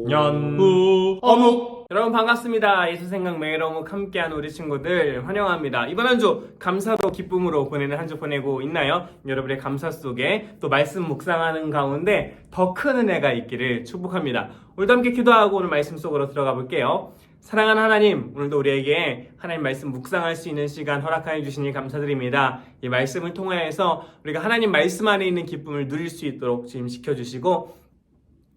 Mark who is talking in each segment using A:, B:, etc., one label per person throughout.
A: 후 어묵. 여러분 반갑습니다. 예수생각 매일 어묵 함께하는 우리 친구들 환영합니다. 이번 한 주 감사로 기쁨으로 보내는 한 주 보내고 있나요? 여러분의 감사 속에 또 말씀 묵상하는 가운데 더 큰 은혜가 있기를 축복합니다. 오늘도 함께 기도하고 오늘 말씀 속으로 들어가 볼게요. 사랑하는 하나님, 오늘도 우리에게 하나님 말씀 묵상할 수 있는 시간 허락하여 주시니 감사드립니다. 이 말씀을 통하여서 우리가 하나님 말씀 안에 있는 기쁨을 누릴 수 있도록 주님 지켜주시고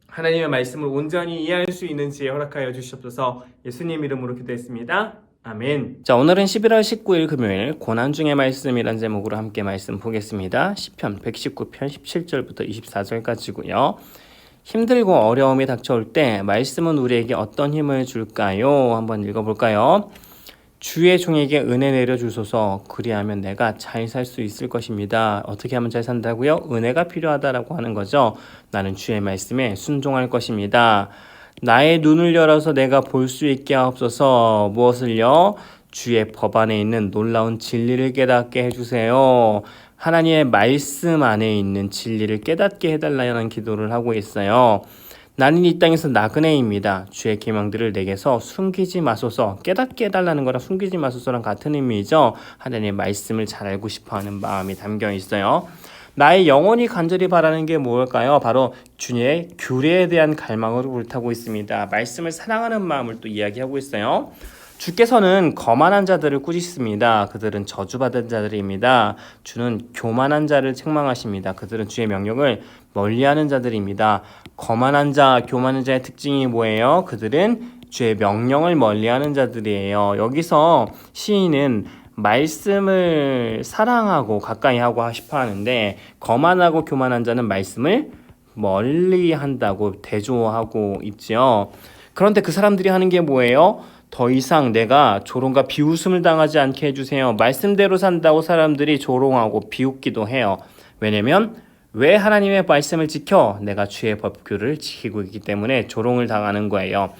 A: 하나님의 말씀을 온전히 이해할 수 있는 지혜 허락하여 주시옵소서. 예수님 이름으로 기도했습니다. 아멘. 자, 오늘은 11월 19일 금요일 고난 중의 말씀이란 제목으로 함께 말씀 보겠습니다. 시편 119편 17절부터 24절까지고요. 힘들고 어려움이 닥쳐올 때 말씀은 우리에게 어떤 힘을 줄까요? 한번 읽어볼까요? 주의 종에게 은혜 내려주소서. 그리하면 내가 잘 살 수 있을 것입니다. 어떻게 하면 잘 산다고요? 은혜가 필요하다라고 하는 거죠. 나는 주의 말씀에 순종할 것입니다. 나의 눈을 열어서 내가 볼 수 있게 하옵소서. 무엇을요? 주의 법 안에 있는 놀라운 진리를 깨닫게 해주세요. 하나님의 말씀 안에 있는 진리를 깨닫게 해달라는 기도를 하고 있어요. 나는 이 땅에서 나그네입니다. 주의 계명들을 내게서 숨기지 마소서. 깨닫게 해달라는 거랑 숨기지 마소서랑 같은 의미죠. 하나님의 말씀을 잘 알고 싶어하는 마음이 담겨 있어요. 나의 영혼이 간절히 바라는 게 뭘까요? 바로 주님의 규례에 대한 갈망으로 불타고 있습니다. 말씀을 사랑하는 마음을 또 이야기하고 있어요. 주께서는 거만한 자들을 꾸짖습니다. 그들은 저주받은 자들입니다. 주는 교만한 자를 책망하십니다. 그들은 주의 명령을 멀리하는 자들입니다. 거만한 자, 교만한 자의 특징이 뭐예요? 그들은 주의 명령을 멀리하는 자들이에요. 여기서 시인은 말씀을 사랑하고 가까이 하고 싶어 하는데 거만하고 교만한 자는 말씀을 멀리한다고 대조하고 있죠. 그런데 그 사람들이 하는 게 뭐예요? 더 이상 내가 조롱과 비웃음을 당하지 않게 해주세요. 말씀대로 산다고 사람들이 조롱하고 비웃기도 해요. 왜냐면 왜 하나님의 말씀을 지켜? 내가 주의 법규를 지키고 있기 때문에 조롱을 당하는 거예요.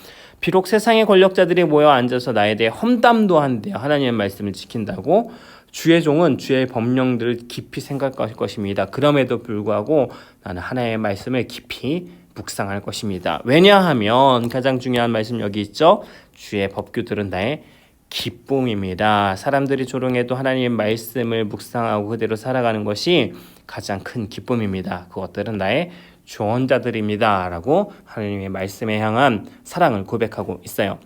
A: 비록 세상의 권력자들이 모여 앉아서 나에 대해 험담도 한대요. 하나님의 말씀을 지킨다고. 주의 종은 주의 법령들을 깊이 생각할 것입니다. 그럼에도 불구하고 나는 하나님의 말씀을 깊이 묵상할 것입니다. 왜냐하면 가장 중요한 말씀 여기 있죠. 주의 법규들은 나의 기쁨입니다. 사람들이 조롱해도 하나님의 말씀을 묵상하고 그대로 살아가는 것이 가장 큰 기쁨입니다. 그것들은 나의 조언자들입니다. 라고 하나님의 말씀에 향한 사랑을 고백하고 있어요.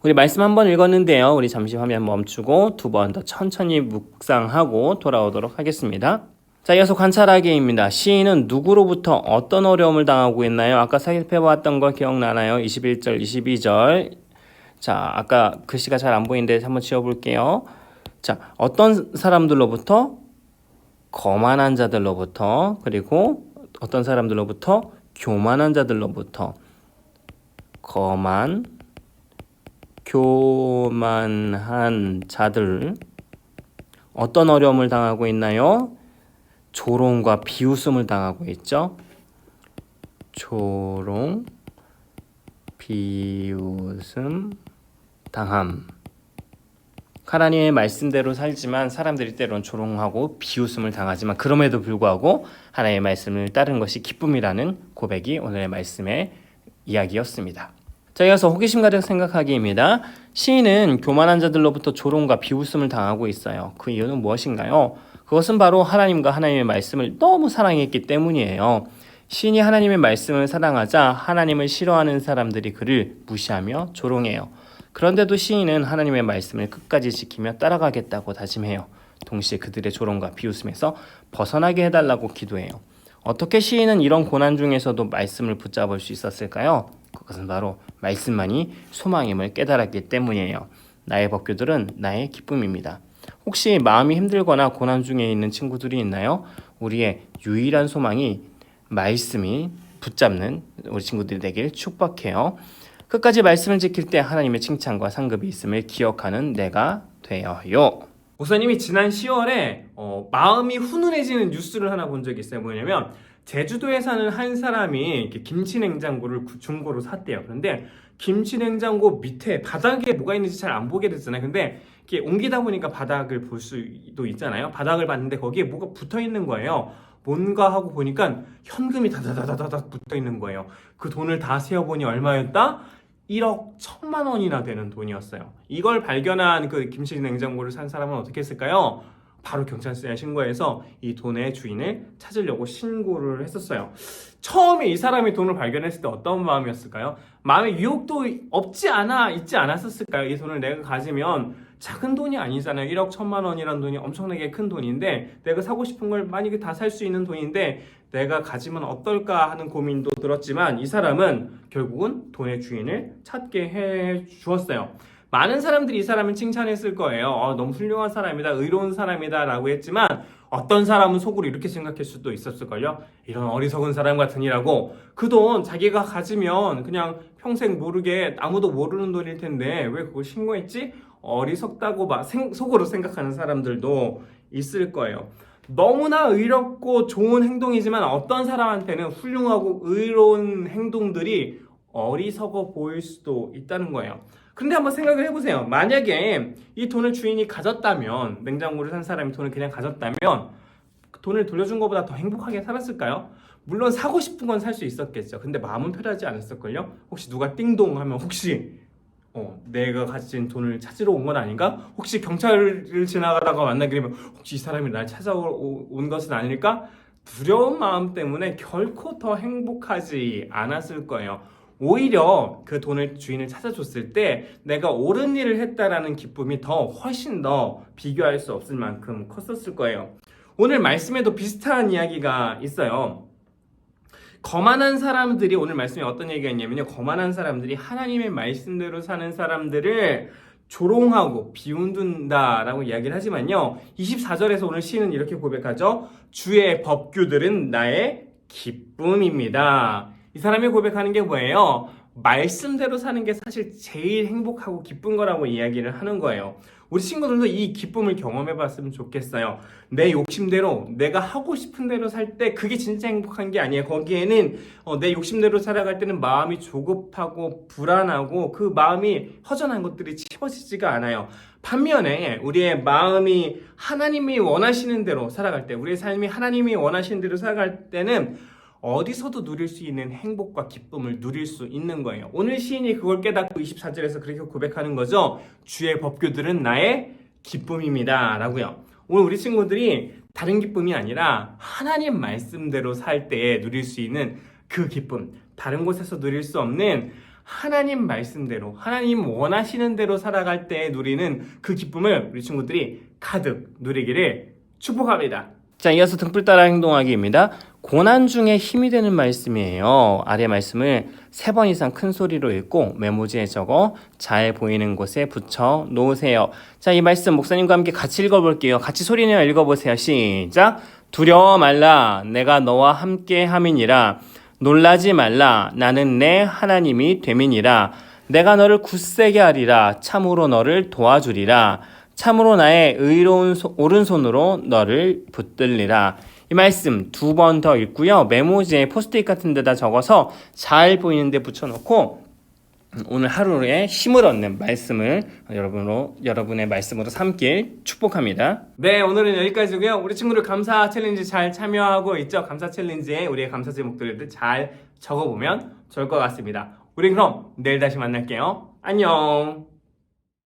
A: 우리 말씀 한번 읽었는데요. 우리 잠시 화면 멈추고 두 번 더 천천히 묵상하고 돌아오도록 하겠습니다. 자, 이어서 관찰하기입니다. 시인은 누구로부터 어떤 어려움을 당하고 있나요? 아까 살펴봤던 거 기억나나요? 21절, 22절. 자, 아까 글씨가 잘 안 보이는데 한번 지워볼게요. 자, 어떤 사람들로부터? 거만한 자들로부터. 그리고 어떤 사람들로부터? 교만한 자들로부터. 교만한 자들. 어떤 어려움을 당하고 있나요? 조롱과 비웃음을 당하고 있죠. 조롱, 비웃음, 당함. 하나님의 말씀대로 살지만 사람들이 때로는 조롱하고 비웃음을 당하지만 그럼에도 불구하고 하나님의 말씀을 따르는 것이 기쁨이라는 고백이 오늘의 말씀의 이야기였습니다. 자, 이어서 호기심 가득 생각하기입니다. 시인은 교만한 자들로부터 조롱과 비웃음을 당하고 있어요. 그 이유는 무엇인가요? 그것은 바로 하나님과 하나님의 말씀을 너무 사랑했기 때문이에요. 시인이 하나님의 말씀을 사랑하자 하나님을 싫어하는 사람들이 그를 무시하며 조롱해요. 그런데도 시인은 하나님의 말씀을 끝까지 지키며 따라가겠다고 다짐해요. 동시에 그들의 조롱과 비웃음에서 벗어나게 해달라고 기도해요. 어떻게 시인은 이런 고난 중에서도 말씀을 붙잡을 수 있었을까요? 그것은 바로 말씀만이 소망임을 깨달았기 때문이에요. 나의 법규들은 나의 기쁨입니다. 혹시 마음이 힘들거나 고난 중에 있는 친구들이 있나요? 우리의 유일한 소망이 말씀이 붙잡는 우리 친구들이 되길 축복해요. 끝까지 말씀을 지킬 때 하나님의 칭찬과 상급이 있음을 기억하는 내가 되어요. 목사님이 지난 10월에 마음이 훈훈해지는 뉴스를 하나 본 적이 있어요. 뭐냐면 제주도에 사는 한 사람이 이렇게 김치 냉장고를 중고로 샀대요. 그런데 김치 냉장고 밑에 바닥에 뭐가 있는지 잘 안 보게 됐잖아요. 근데 이렇게 옮기다 보니까 바닥을 볼 수도 있잖아요. 바닥을 봤는데 거기에 뭐가 붙어 있는 거예요. 뭔가 하고 보니까 현금이 다다다다닥 붙어 있는 거예요. 그 돈을 다 세어보니 얼마였다? 1억 1천만 원이나 되는 돈이었어요. 이걸 발견한 그 김치 냉장고를 산 사람은 어떻게 했을까요? 바로 경찰서에 신고해서 이 돈의 주인을 찾으려고 신고를 했었어요. 처음에 이 사람이 돈을 발견했을 때 어떤 마음이었을까요? 마음에 유혹도 있지 않았었을까요? 이 돈을 내가 가지면 작은 돈이 아니잖아요. 1억 1천만 원이라는 돈이 엄청나게 큰 돈인데 내가 사고 싶은 걸 만약에 다 살 수 있는 돈인데 내가 가지면 어떨까 하는 고민도 들었지만 이 사람은 결국은 돈의 주인을 찾게 해 주었어요. 많은 사람들이 이 사람을 칭찬했을 거예요. 너무 훌륭한 사람이다, 의로운 사람이다 라고 했지만 어떤 사람은 속으로 이렇게 생각할 수도 있었을걸요. 이런 어리석은 사람 같으니라고. 그 돈 자기가 가지면 그냥 평생 모르게 아무도 모르는 돈일 텐데 왜 그걸 신고했지? 어리석다고 속으로 생각하는 사람들도 있을 거예요. 너무나 의롭고 좋은 행동이지만 어떤 사람한테는 훌륭하고 의로운 행동들이 어리석어 보일 수도 있다는 거예요. 그런데 한번 생각을 해보세요. 만약에 이 돈을 주인이 가졌다면, 냉장고를 산 사람이 돈을 그냥 가졌다면 돈을 돌려준 것보다 더 행복하게 살았을까요? 물론 사고 싶은 건 살 수 있었겠죠. 근데 마음은 편하지 않았을걸요? 혹시 누가 띵동 하면 혹시 내가 가진 돈을 찾으러 온 건 아닌가? 혹시 경찰을 지나가다가 만나게 되면 혹시 이 사람이 날 찾아온 것은 아닐까? 두려운 마음 때문에 결코 더 행복하지 않았을 거예요. 오히려 그 돈을 주인을 찾아줬을 때 내가 옳은 일을 했다라는 기쁨이 훨씬 더 비교할 수 없을 만큼 컸었을 거예요. 오늘 말씀에도 비슷한 이야기가 있어요. 거만한 사람들이, 오늘 말씀에 어떤 얘기가 있냐면요, 거만한 사람들이 하나님의 말씀대로 사는 사람들을 조롱하고 비웃는다라고 이야기를 하지만요, 24절에서 오늘 시인은 이렇게 고백하죠. 주의 법규들은 나의 기쁨입니다. 이 사람이 고백하는 게 뭐예요? 말씀대로 사는 게 사실 제일 행복하고 기쁜 거라고 이야기를 하는 거예요. 우리 친구들도 이 기쁨을 경험해 봤으면 좋겠어요. 내 욕심대로, 내가 하고 싶은 대로 살 때 그게 진짜 행복한 게 아니에요. 거기에는 내 욕심대로 살아갈 때는 마음이 조급하고 불안하고 그 마음이 허전한 것들이 채워지지가 않아요. 반면에 우리의 마음이 하나님이 원하시는 대로 살아갈 때, 우리의 삶이 하나님이 원하시는 대로 살아갈 때는 어디서도 누릴 수 있는 행복과 기쁨을 누릴 수 있는 거예요. 오늘 시인이 그걸 깨닫고 24절에서 그렇게 고백하는 거죠. 주의 법규들은 나의 기쁨입니다 라고요. 오늘 우리 친구들이 다른 기쁨이 아니라 하나님 말씀대로 살 때에 누릴 수 있는 그 기쁨, 다른 곳에서 누릴 수 없는 하나님 말씀대로, 하나님 원하시는 대로 살아갈 때에 누리는 그 기쁨을 우리 친구들이 가득 누리기를 축복합니다. 자, 이어서 등불 따라 행동하기입니다. 고난 중에 힘이 되는 말씀이에요. 아래 말씀을 3번 이상 큰 소리로 읽고 메모지에 적어 잘 보이는 곳에 붙여 놓으세요. 자, 이 말씀 목사님과 함께 같이 읽어볼게요. 같이 소리내어 읽어보세요. 시작! 두려워 말라. 내가 너와 함께 함이니라. 놀라지 말라. 나는 내 하나님이 됨이니라. 내가 너를 굳세게 하리라. 참으로 너를 도와주리라. 참으로 나의 의로운 오른손으로 너를 붙들리라. 이 말씀 2번 더 읽고요. 메모지에 포스트잇 같은 데다 적어서 잘 보이는 데 붙여놓고 오늘 하루에 힘을 얻는 말씀을 여러분의 말씀으로 삼길 축복합니다. 네, 오늘은 여기까지고요. 우리 친구들 감사 챌린지 잘 참여하고 있죠? 감사 챌린지에 우리의 감사 제목들을 잘 적어보면 좋을 것 같습니다. 우리 그럼 내일 다시 만날게요. 안녕.